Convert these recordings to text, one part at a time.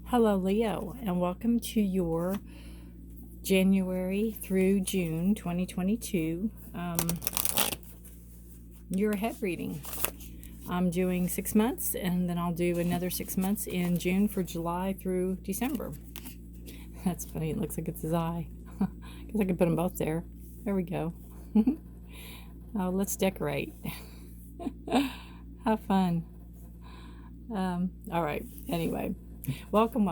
Hello, Leo, and welcome to your January through June 2022 year ahead reading. I'm doing 6 months, and then I'll do another 6 months in June for July through December. That's funny. It looks like it's his eye. Because I could put them both there. There we go. Oh, let's decorate. Have fun. All right. Anyway. Welcome.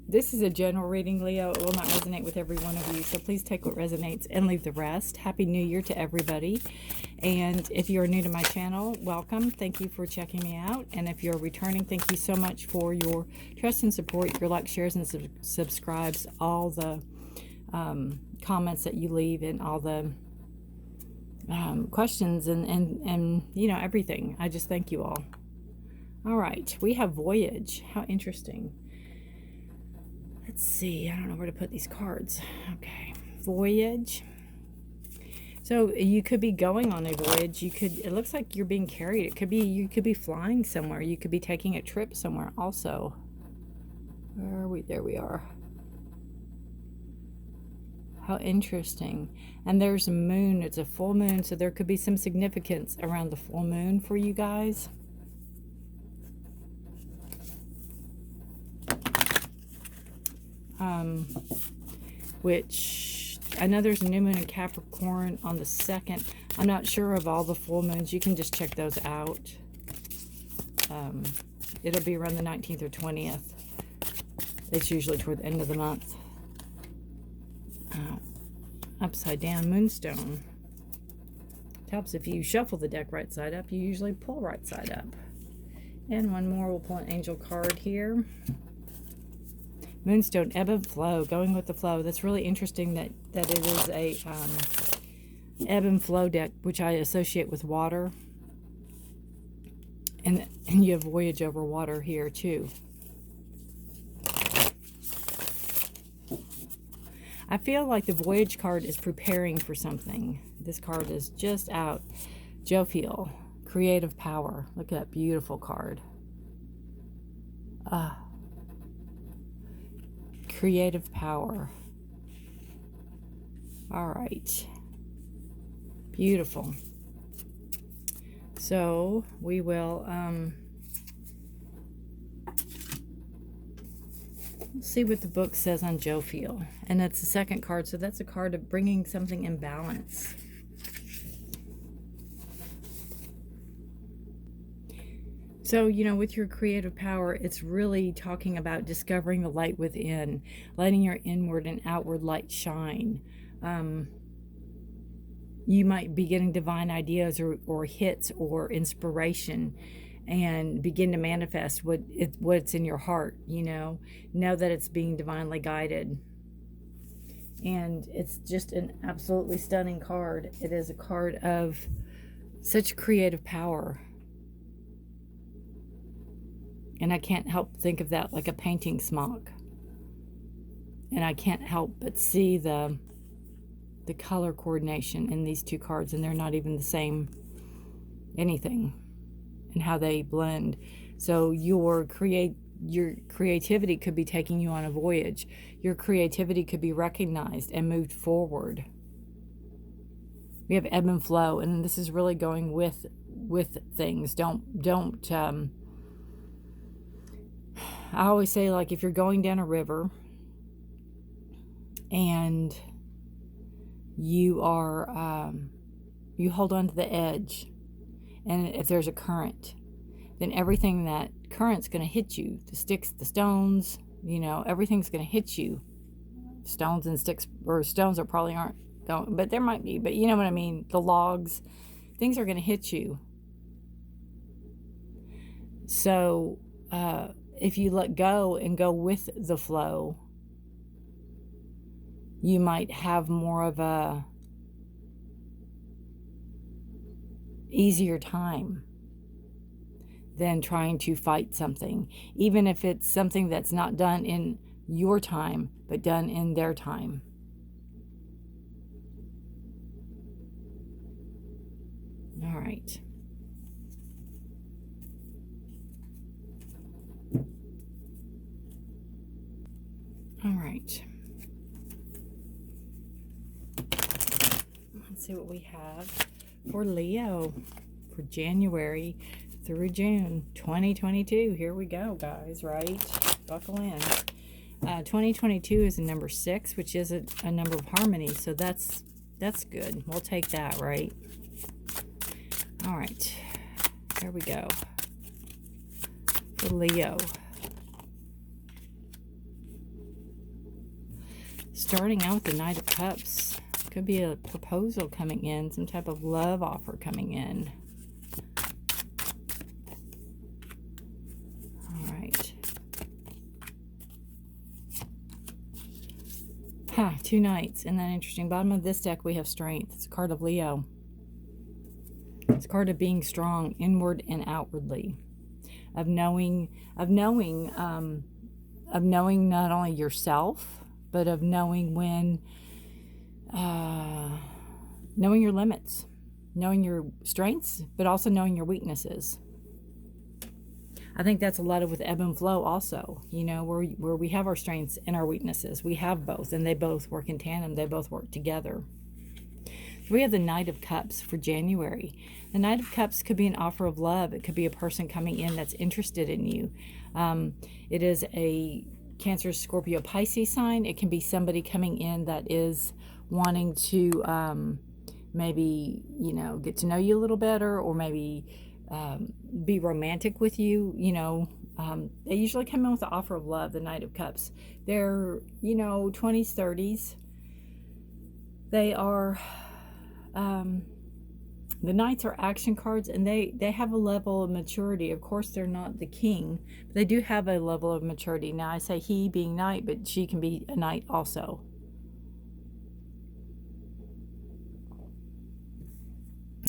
This is a general reading, Leo. It will not resonate with every one of you, so please take what resonates and leave the rest. Happy New Year to everybody. And if you're new to my channel, welcome. Thank you for checking me out. And if you're returning, thank you so much for your trust and support, your likes, shares, and subscribes, all the comments that you leave, and all the questions and you know, everything. I just thank you all. All right, we have Voyage. How interesting. Let's see. I don't know where to put these cards. Okay, Voyage. So you could be going on a voyage. You could. It looks like you're being carried. It could be you could be flying somewhere. You could be taking a trip somewhere. Also, where are we? There we are. How interesting. And there's a moon. It's a full moon, so there could be some significance around the full moon for you guys. Which I know there's a new moon in Capricorn on the 2nd. I'm not sure of all the full moons. You can just check those out. It'll be around the 19th or 20th. It's usually toward the end of the month. Upside down moonstone. Helps if you shuffle the deck right side up. You usually pull right side up. And one more. We'll pull an angel card here. Moonstone, ebb and flow, going with the flow. That's really interesting that it is a ebb and flow deck, which I associate with water. And you have voyage over water here too. I feel like the voyage card is preparing for something. This card is just out. Jovial, creative power. Look at that beautiful card. Creative power. All right. Beautiful. So we will see what the book says on Jovial. And that's the second card. So that's a card of bringing something in balance. So, you know, with your creative power, it's really talking about discovering the light within, letting your inward and outward light shine. You might be getting divine ideas or hits or inspiration and begin to manifest what's in your heart, you know that it's being divinely guided. And it's just an absolutely stunning card. It is a card of such creative power. And I can't help think of that like a painting smock. And I can't help but see the color coordination in these two cards. And they're not even the same anything. And how they blend. So your creativity could be taking you on a voyage. Your creativity could be recognized and moved forward. We have ebb and flow. And this is really going with things. Don't I always say, like, if you're going down a river and you are, you hold on to the edge, and if there's a current, then everything that current's going to hit you, the sticks, the stones, you know, everything's going to hit you. Stones and sticks, or stones that probably aren't going, but there might be, but you know what I mean? The logs, things are going to hit you. So, if you let go and go with the flow, you might have more of a easier time than trying to fight something, even if it's something that's not done in your time, but done in their time. All right. let's see what we have for Leo for January through June 2022. Here we go, guys, right? Buckle in. 2022 is a number 6, which is a number of harmony, so that's good. We'll take that, right? All right, there we go. For Leo. Starting out with the Knight of Cups. Could be a proposal coming in, some type of love offer coming in. All right. 2 knights. Isn't that interesting? Bottom of this deck, we have strength. It's a card of Leo. It's a card of being strong inward and outwardly. Of knowing not only yourself, but of knowing when, knowing your limits, knowing your strengths, but also knowing your weaknesses. I think that's a lot of with ebb and flow also, you know, where we have our strengths and our weaknesses. We have both, and they both work in tandem. They both work together. So we have the Knight of Cups for January. The Knight of Cups could be an offer of love. It could be a person coming in that's interested in you. It is a Cancer, Scorpio, Pisces sign. It can be somebody coming in that is wanting to maybe, you know, get to know you a little better, or maybe be romantic with you. You know, they usually come in with the offer of love, the Knight of Cups. They're, you know, 20s, 30s. They are, the Knights are action cards, and they have a level of maturity. Of course, they're not the king, but they do have a level of maturity. Now, I say he being knight, but she can be a knight also.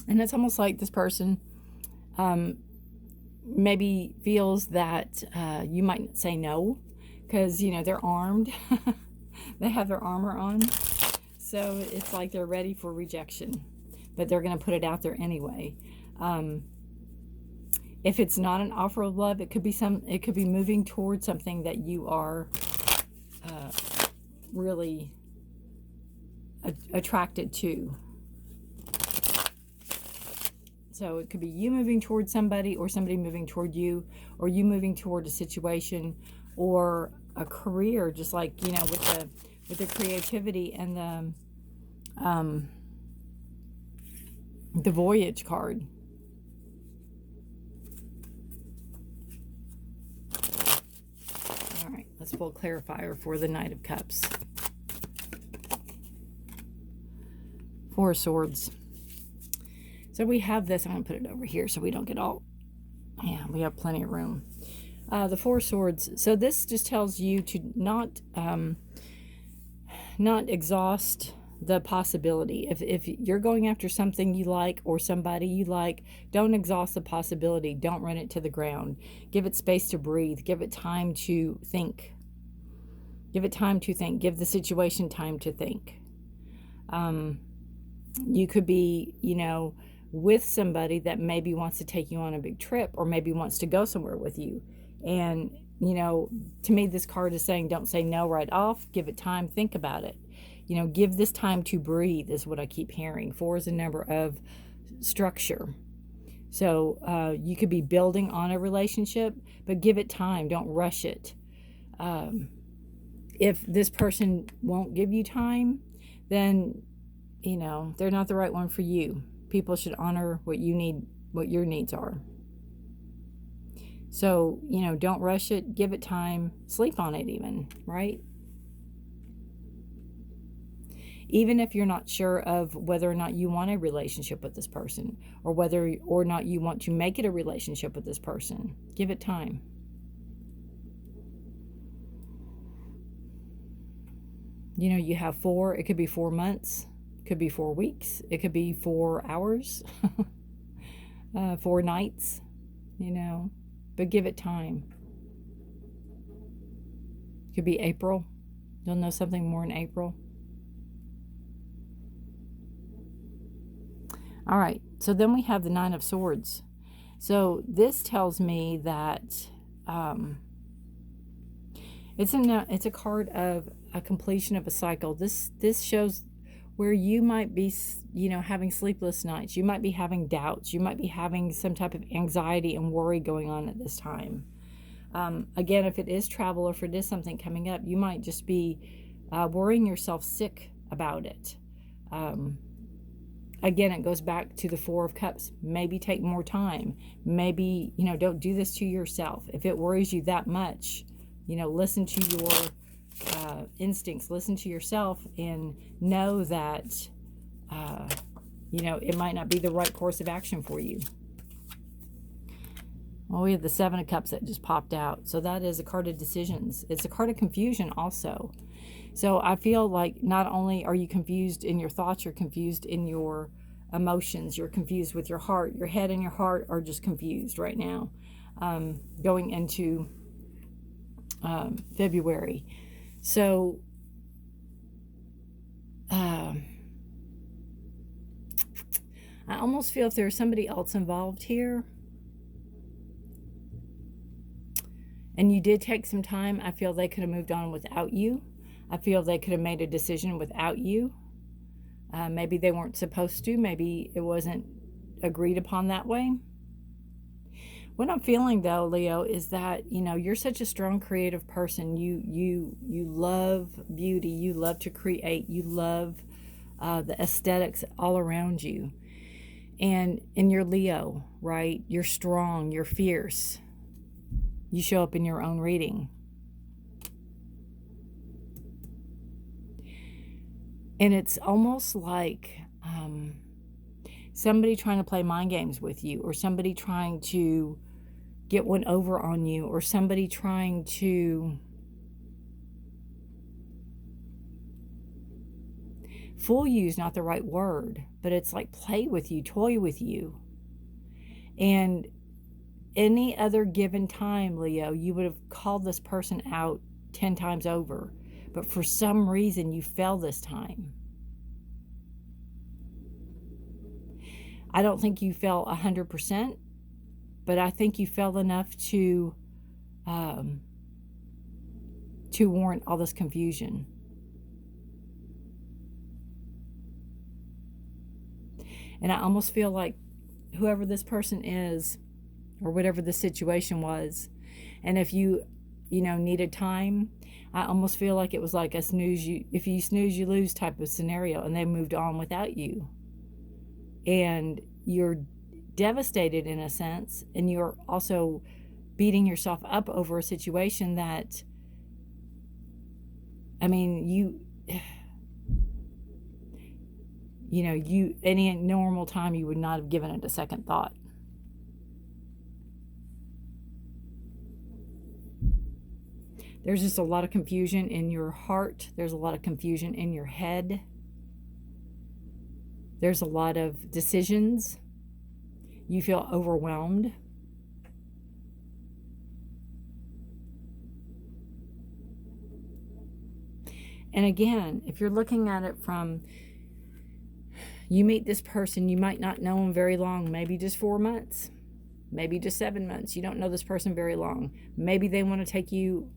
And it's almost like this person maybe feels that you might say no, because, you know, they're armed. They have their armor on. So it's like they're ready for rejection, but they're going to put it out there anyway. If it's not an offer of love, it could be moving towards something that you are really attracted to. So it could be you moving towards somebody, or somebody moving toward you, or you moving toward a situation or a career, just like, you know, with the creativity and the Voyage card. All right, let's pull a clarifier for the Knight of Cups. 4 of Swords. So we have this. I'm going to put it over here so we don't get all... Yeah, we have plenty of room. The 4 of Swords. So this just tells you to not exhaust the possibility. If you're going after something you like or somebody you like, don't exhaust the possibility. Don't run it to the ground. Give it space to breathe. Give it time to think. Give it time to think. Give the situation time to think. You could be, you know, with somebody that maybe wants to take you on a big trip, or maybe wants to go somewhere with you. And, you know, to me, this card is saying don't say no right off. Give it time. Think about it. You know, give this time to breathe is what I keep hearing. 4 is a number of structure. So you could be building on a relationship, but give it time. Don't rush it. If this person won't give you time, then, you know, they're not the right one for you. People should honor what you need, what your needs are. So, you know, don't rush it. Give it time. Sleep on it even, right? Even if you're not sure of whether or not you want a relationship with this person, or whether or not you want to make it a relationship with this person, give it time. You know, you have 4, it could be 4 months, could be 4 weeks, it could be 4 hours, 4 nights, you know, but give it time. It could be April. You'll know something more in April. All right, so then we have the 9 of Swords. So this tells me that it's a card of a completion of a cycle. This shows where you might be, having sleepless nights. You might be having doubts. You might be having some type of anxiety and worry going on at this time. Again, if it is travel or if it is something coming up, you might just be worrying yourself sick about it. Again, it goes back to the Four of Cups. Maybe take more time. Maybe, don't do this to yourself. If it worries you that much, listen to your instincts. Listen to yourself and know that, it might not be the right course of action for you. Well, we have the Seven of Cups that just popped out. So that is a card of decisions. It's a card of confusion also. So I feel like not only are you confused in your thoughts, you're confused in your emotions, you're confused with your heart. Your head and your heart are just confused right now, going into February. So I almost feel if there's somebody else involved here, and you did take some time, I feel they could have moved on without you. I feel they could have made a decision without you. Maybe they weren't supposed to. Maybe it wasn't agreed upon that way. What I'm feeling, though, Leo, is that, you're such a strong creative person. You love beauty. You love to create. You love the aesthetics all around you. And you're Leo, right? You're strong. You're fierce. You show up in your own reading. And it's almost like somebody trying to play mind games with you, or somebody trying to get one over on you, or somebody trying to fool you is not the right word, but it's like play with you, toy with you. And any other given time, Leo, you would have called this person out 10 times over. But for some reason, you fell this time. I don't think you fell 100%, but I think you fell enough to warrant all this confusion. And I almost feel like whoever this person is, or whatever the situation was, and if you needed time, I almost feel like it was like if you snooze, you lose type of scenario, and they moved on without you. And you're devastated in a sense, and you're also beating yourself up over a situation that, any normal time you would not have given it a second thought. There's just a lot of confusion in your heart. There's a lot of confusion in your head. There's a lot of decisions. You feel overwhelmed. And again, if you're looking at it from, you meet this person, you might not know them very long, maybe just 4 months, maybe just 7 months. You don't know this person very long. Maybe they want to take you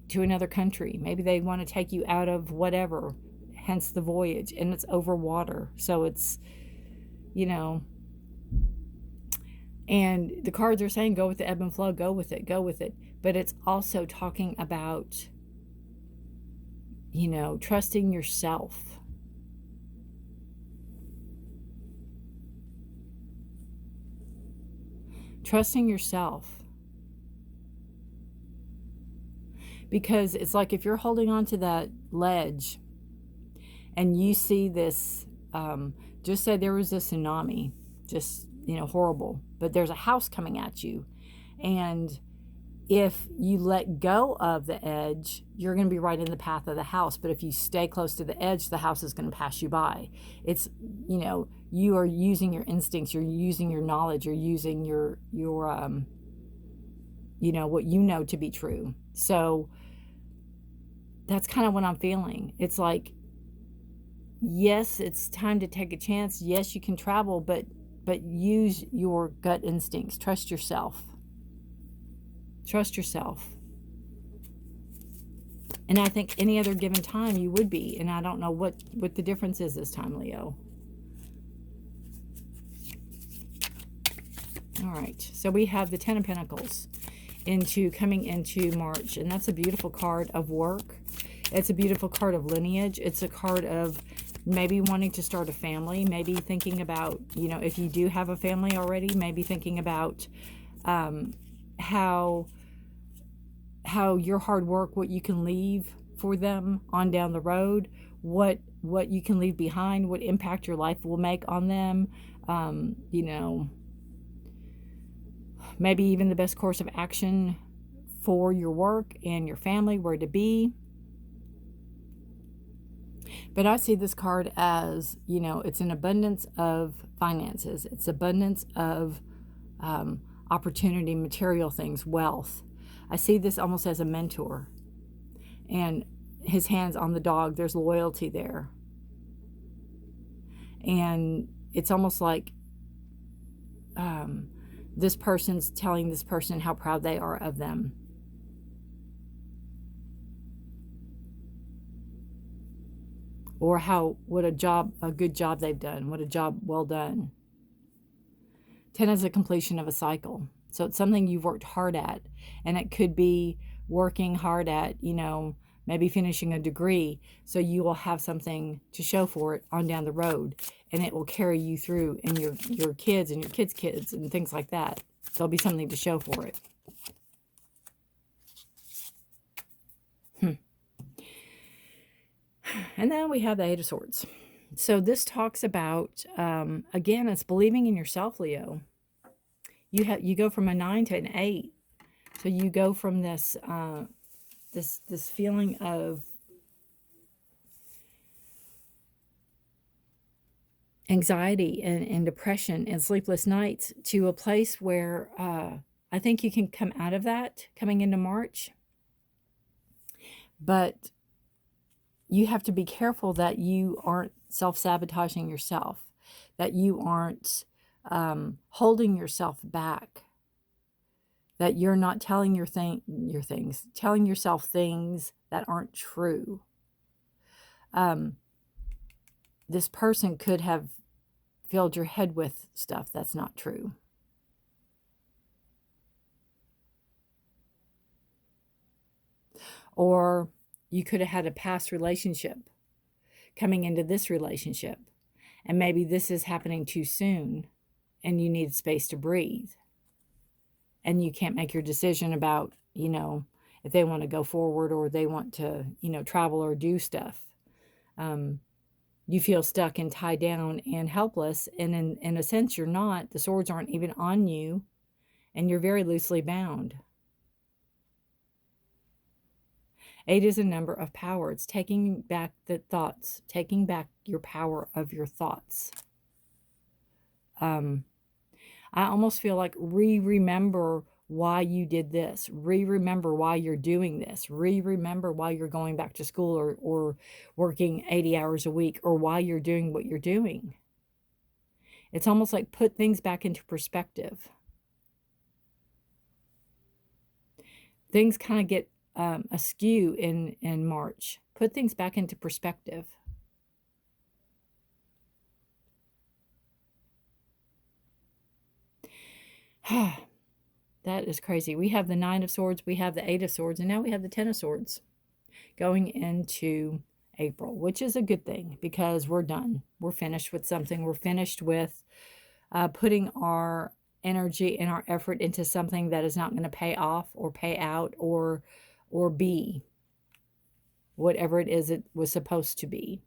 to another country. Maybe they want to take you out of whatever, hence the voyage, and it's over water. So it's, and the cards are saying go with the ebb and flow, go with it. But it's also talking about, trusting yourself. Trusting yourself. Because it's like if you're holding on to that ledge and you see this, just say there was a tsunami, just, horrible, but there's a house coming at you. And if you let go of the edge, you're going to be right in the path of the house. But if you stay close to the edge, the house is going to pass you by. It's, you are using your instincts, you're using your knowledge, you're using your what you know to be true. So that's kind of what I'm feeling. It's like, yes, it's time to take a chance. Yes, you can travel, but use your gut instincts. Trust yourself. Trust yourself. And I think any other given time you would be. And I don't know what the difference is this time, Leo. All right. So we have the Ten of Pentacles coming into March. And that's a beautiful card of work. It's a beautiful card of lineage. It's a card of maybe wanting to start a family. Maybe thinking about, you know, if you do have a family already, maybe thinking about how your hard work, what you can leave for them on down the road, what you can leave behind, what impact your life will make on them, you know, maybe even the best course of action for your work and your family, where to be. But I see this card as, you know, it's an abundance of finances. It's abundance of opportunity, material things, wealth. I see this almost as a mentor. And his hands on the dog, there's loyalty there. And it's almost like this person's telling this person how proud they are of them. Or what a good job they've done. What a job well done. 10 is a completion of a cycle. So it's something you've worked hard at. And it could be working hard at, you know, maybe finishing a degree. So you will have something to show for it on down the road. And it will carry you through, and your kids and your kids' kids and things like that. There'll be something to show for it. And then we have the Eight of Swords. So this talks about, again, it's believing in yourself, Leo. You go from a 9 to an 8. So you go from this this feeling of anxiety and depression and sleepless nights to a place where I think you can come out of that coming into March. But you have to be careful that you aren't self-sabotaging yourself, that you aren't holding yourself back, that you're not telling telling yourself things that aren't true. This person could have filled your head with stuff that's not true. Or you could have had a past relationship coming into this relationship. And maybe this is happening too soon and you need space to breathe. And you can't make your decision about, you know, if they want to go forward or they want to, you know, travel or do stuff. You feel stuck and tied down and helpless. And in a sense, you're not. The swords aren't even on you. And you're very loosely bound. 8 is a number of power. It's taking back the thoughts, taking back your power of your thoughts. I almost feel like remember why you did this. Remember why you're doing this. Remember why you're going back to school or working 80 hours a week, or why you're doing what you're doing. It's almost like put things back into perspective. Things kind of get askew in March. Put things back into perspective. That is crazy. We have the 9 of Swords, we have the 8 of Swords, and now we have the 10 of Swords going into April, which is a good thing because we're done. We're finished with something. We're finished with putting our energy and our effort into something that is not going to pay off or pay out or be whatever it is it was supposed to be.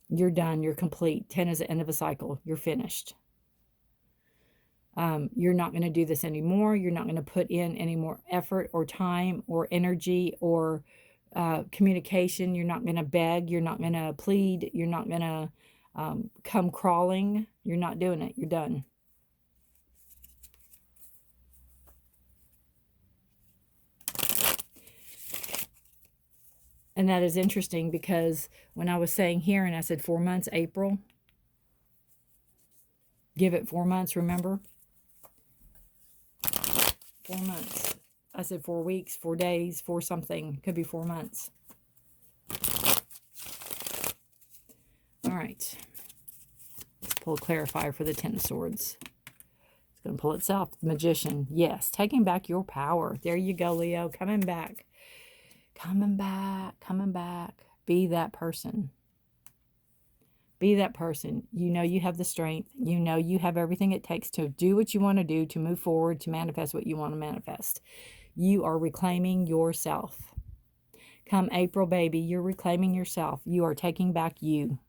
You're done. You're complete. 10 is the end of a cycle. You're finished. You're not going to do this anymore. You're not going to put in any more effort or time or energy or communication. You're not going to beg. You're not going to plead. You're not going to come crawling. You're not doing it. You're done. And that is interesting because when I was saying here and I said 4 months, April, give it 4 months, remember? 4 months. I said 4 weeks, 4 days, 4 something. Could be 4 months. All right. Let's pull a clarifier for the Ten of Swords. It's going to pull itself. The Magician. Yes. Taking back your power. There you go, Leo. Coming back. Coming back. Coming back. Be that person. Be that person. You know you have the strength. You know you have everything it takes to do what you want to do, to move forward, to manifest what you want to manifest. You are reclaiming yourself. Come April, baby, you're reclaiming yourself. You are taking back you.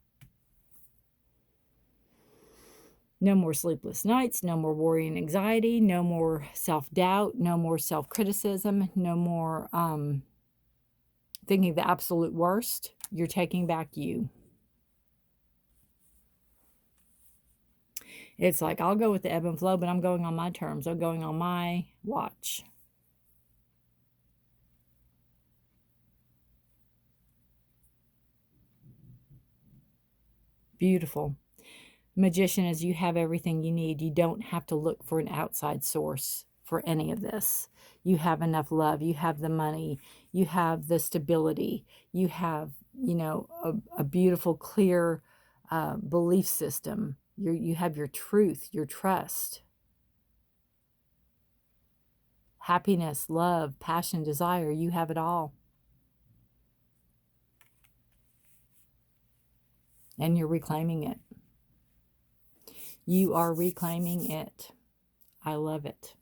No more sleepless nights, no more worry and anxiety, no more self-doubt, no more self-criticism, no more thinking the absolute worst. You're taking back you. It's like, I'll go with the ebb and flow, but I'm going on my terms. I'm going on my watch. Beautiful. Magician is you have everything you need. You don't have to look for an outside source for any of this. You have enough love. You have the money. You have the stability. You have, you know, a beautiful, clear belief system. You have your truth, your trust. Happiness, love, passion, desire. You have it all. And you're reclaiming it. You are reclaiming it. I love it.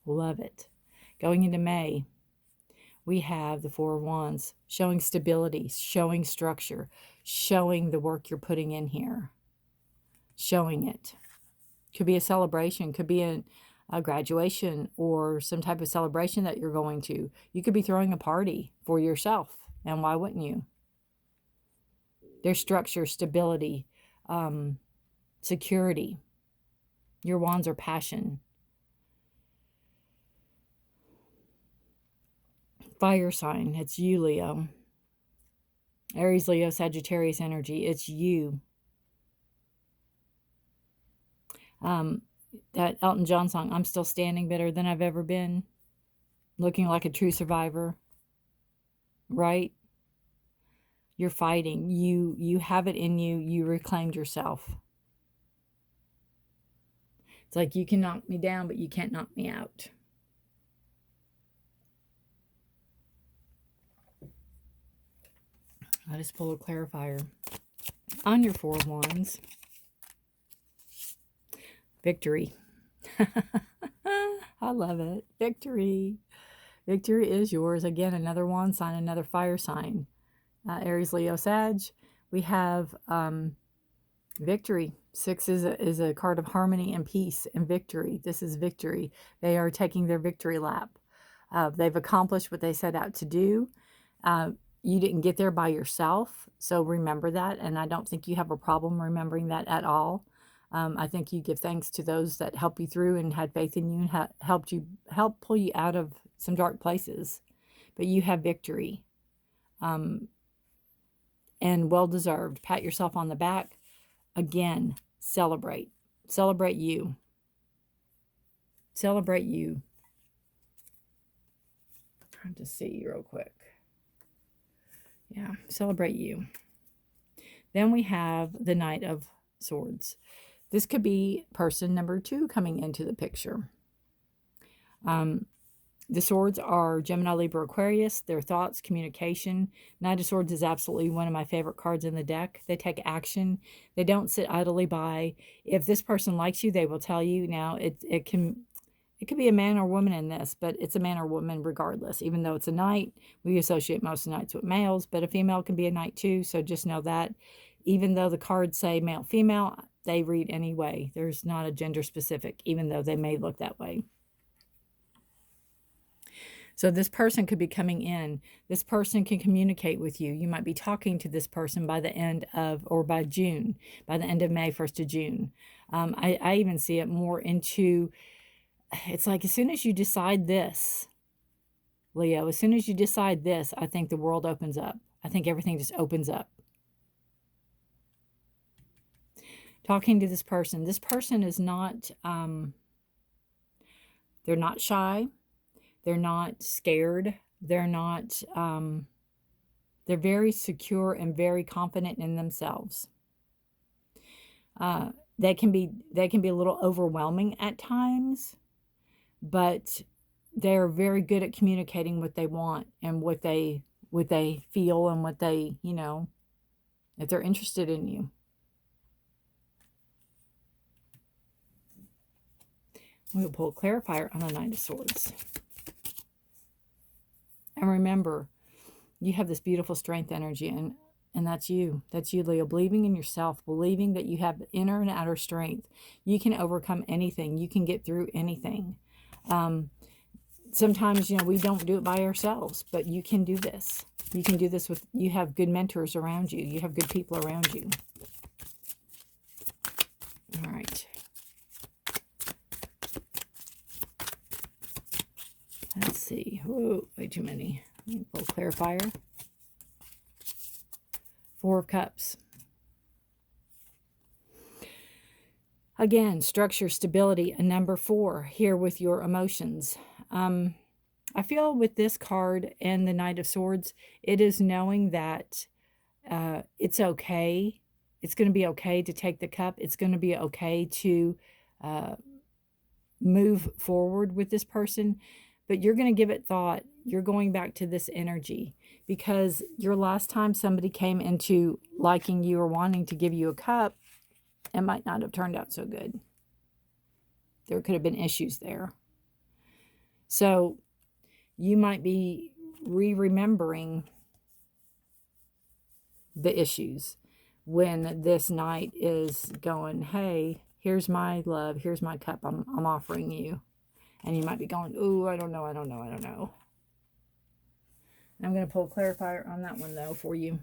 Love it. Going into May, we have the Four of Wands, showing stability, showing structure, showing the work you're putting in here. Showing it. Could be a celebration, could be a graduation or some type of celebration that you're going to. You could be throwing a party for yourself, and why wouldn't you? There's structure, stability, security. Your wands are passion. Fire sign, it's you, Leo. Aries, Leo, Sagittarius energy, it's you. That Elton John song, I'm still standing better than I've ever been. Looking like a true survivor. Right? You're fighting. You have it in you. You reclaimed yourself. It's like you can knock me down, but you can't knock me out. I just pull a clarifier. On your Four of Wands. Victory. I love it. Victory. Victory is yours. Again, another wand sign, another fire sign. Aries, Leo, Sag. We have victory. 6 is a card of harmony and peace and victory. This is victory. They are taking their victory lap. They've accomplished what they set out to do. You didn't get there by yourself, so remember that. And I don't think you have a problem remembering that at all. I think you give thanks to those that helped you through and had faith in you and helped pull you out of some dark places. But you have victory. And well-deserved. Pat yourself on the back. Again, celebrate. Celebrate you. Celebrate you. I'm trying to see real quick. Yeah, celebrate you. Then we have the Knight of Swords. This could be person number 2 coming into the picture. The swords are Gemini, Libra, Aquarius. Their thoughts, communication. Knight of Swords is absolutely one of my favorite cards in the deck. They take action. They don't sit idly by. If this person likes you, they will tell you. Now, it could be a man or woman in this, but it's a man or woman regardless. Even though it's a knight, we associate most knights with males, but a female can be a knight too, so just know that. Even though the cards say male, female, they read anyway. There's not a gender specific, even though they may look that way. So this person could be coming in. This person can communicate with you. You might be talking to this person by the end of, or by June, by the end of May, 1st of June. I even see it more into, it's like as soon as you decide this, Leo, as soon as you decide this, I think the world opens up. I think everything just opens up. Talking to this person is not, they're not shy. They're not scared. They're not, they're very secure and very confident in themselves. They can be a little overwhelming at times, but they're very good at communicating what they want and what they feel and what they, you know, if they're interested in you. We'll pull a clarifier on the Knight of Swords. And remember, you have this beautiful strength energy, and that's you. That's you, Leo. Believing in yourself, believing that you have inner and outer strength. You can overcome anything. You can get through anything. Sometimes, you know, we don't do it by ourselves, but you can do this. You can do this with, you have good mentors around you. You have good people around you. All right. Let's see. Whoa, way too many. Pull clarifier. 4 of Cups. Again, structure, stability, a number 4 here with your emotions. I feel with this card and the Knight of Swords, it is knowing that it's okay. It's going to be okay to take the cup. It's going to be okay to move forward with this person. But you're going to give it thought. You're going back to this energy because your last time somebody came into liking you or wanting to give you a cup, it might not have turned out so good. There could have been issues there. So you might be remembering the issues when this knight is going, hey, here's my love, here's my cup I'm offering you. And you might be going, ooh, I don't know. I'm going to pull a clarifier on that one, though, for you.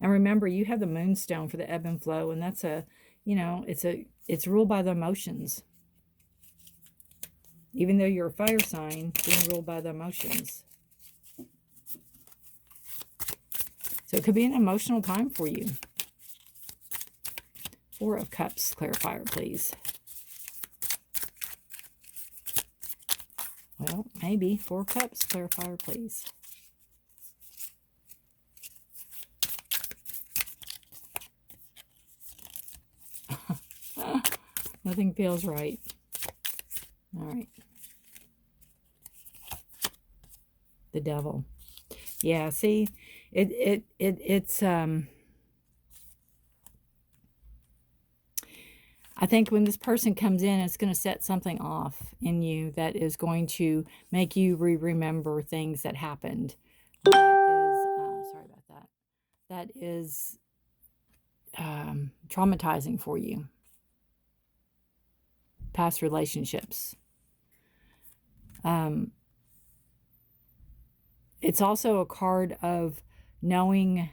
And remember, you have the moonstone for the ebb and flow, and that's a, you know, it's ruled by the emotions. Even though you're a fire sign, being ruled by the emotions. So it could be an emotional time for you. 4 of Cups, clarifier, please. Well, maybe 4 of Cups, clarifier, please. Nothing feels right. All right. The Devil. Yeah, see, it's I think when this person comes in, it's going to set something off in you that is going to make you remember things that happened. That is, sorry about that. That is traumatizing for you. Past relationships. It's also a card of knowing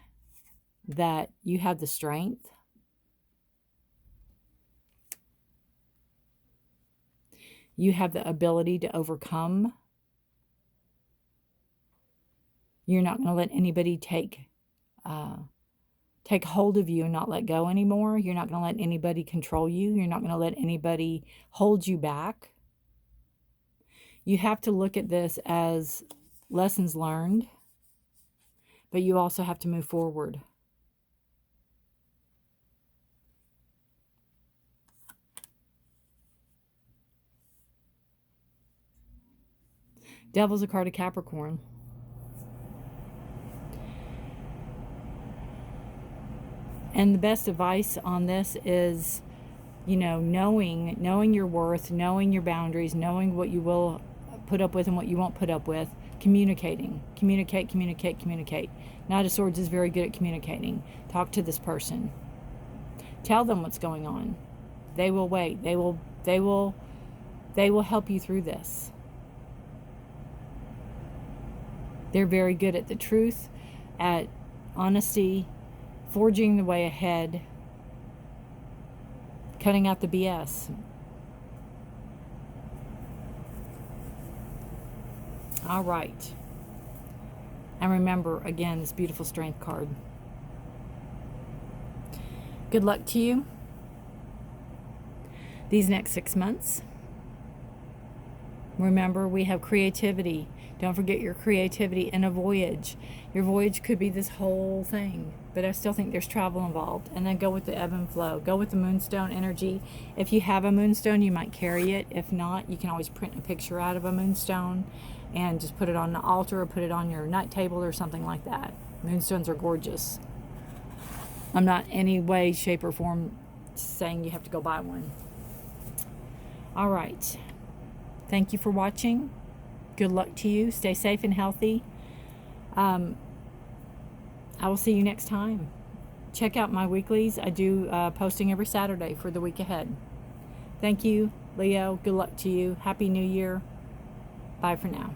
that you have the strength. You have the ability to overcome. You're not going to let anybody take hold of you and not let go anymore. You're not going to let anybody control you. You're not going to let anybody hold you back. You have to look at this as lessons learned, but you also have to move forward. Devil's a card of Capricorn. And the best advice on this is, you know, knowing your worth, knowing your boundaries, knowing what you will put up with and what you won't put up with, communicating. Communicate. Knight of Swords is very good at communicating. Talk to this person. Tell them what's going on. They will wait. They will help you through this. They're very good at the truth, at honesty, forging the way ahead, cutting out the BS. All right. And remember, again, this beautiful Strength card. Good luck to you these next 6 months. Remember, we have creativity. Don't forget your creativity in a voyage. Your voyage could be this whole thing, but I still think there's travel involved. And then go with the ebb and flow. Go with the moonstone energy. If you have a moonstone, you might carry it. If not, you can always print a picture out of a moonstone and just put it on the altar or put it on your night table or something like that. Moonstones are gorgeous. I'm not any way, shape, or form saying you have to go buy one. All right. Thank you for watching. Good luck to you. Stay safe and healthy. I will see you next time. Check out my weeklies. I do posting every Saturday for the week ahead. Thank you, Leo. Good luck to you. Happy New Year. Bye for now.